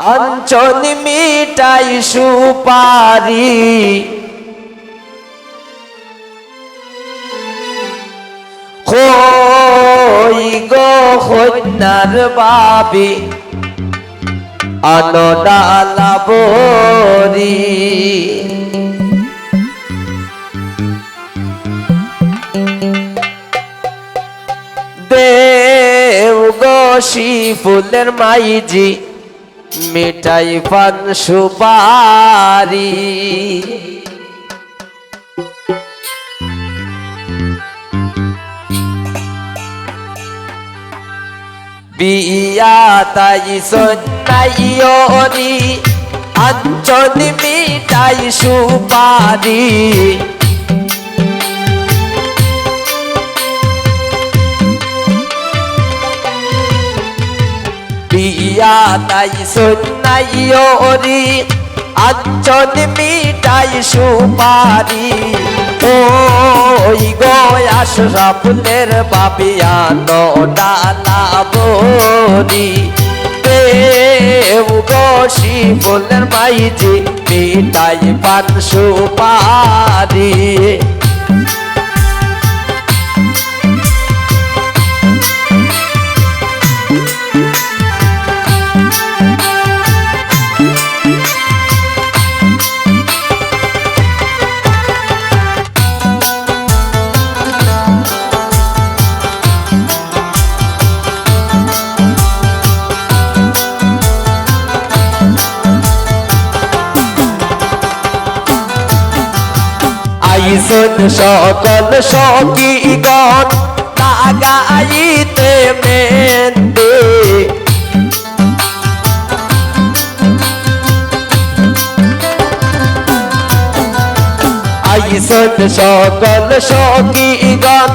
অঞ্চল মিটাই সুপারি কই গো কন্যার বাবি অনডালা বরি দেও গো শিফুলের মাইজি মিঠাই পান সুপারি বিয়া তাই সন্নাইয়রি অঞ্চল মিঠাই সুপারি বিয়া তাই সন্নাইয়রি অঞ্চল মিঠাই সুপারি ওই গো আশরাফুলের বাবিয়ানো ডালা বরি দেও গো শিফুলের মাইজি মিঠাই পান সুপারি আইসন সকল সখীগণ লাগাইতে মেন্দে আইসন সকল সখীগণ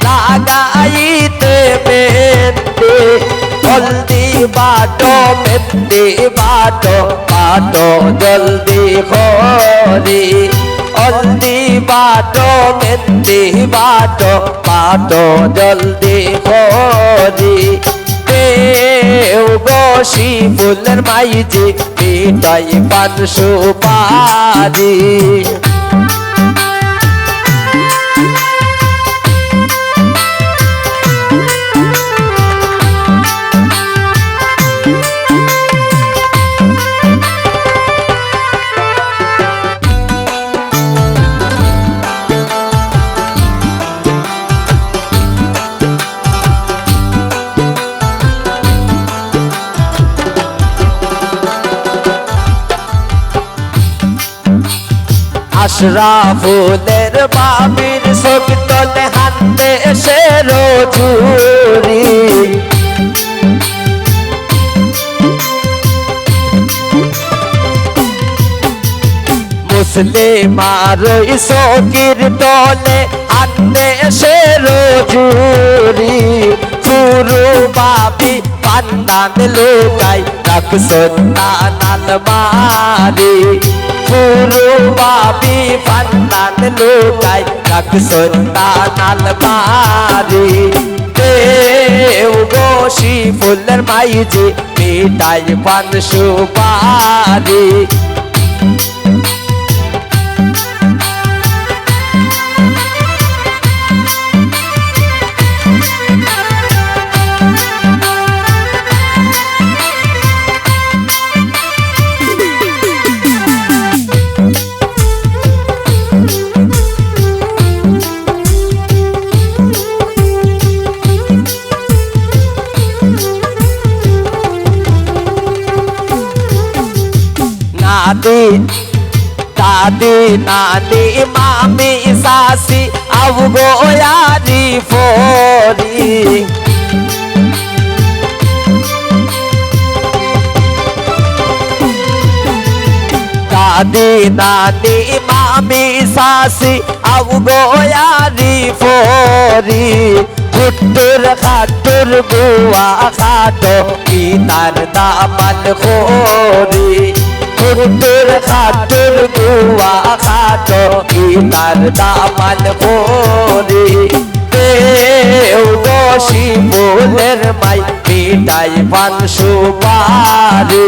লাগাইতে মেন্দে জলদি বাটো মেন্দে বাটো বাটো জলদি হরি জলদি বাটো মেন্দে বাটো বাটো জলদি হরি দেও গো শিফুলের মাইজি মিঠাই পান সুপারি আশরাফুলের বাবির সবিতলে হাতে এসে রোজুরি মুসলিমার সকির তলে হাতে এসে রোজুরি পুরু বাবি পান্দান লোকাই রাখছন নানাল মারি পুরু বাবি পান্দান লোকাই রাখছন নানাল মারি দেও গো শিফুলের মাইজি মিঠাই পান সুপারি দাদি দাদি নানি মামি সাসি আবগো ইয়ারি ফরি দাদি নানি মামি সাসি আবগো ইয়ারি ফরি হুট্টুর খাট্টুর বুয়া খাটো কি তার দামান খোরি হুট্টুর খাট্টুর বুয়া খাটো কি তার দামান খোরি দেও গো শিফুলের মাই বিটাই পান সুপারি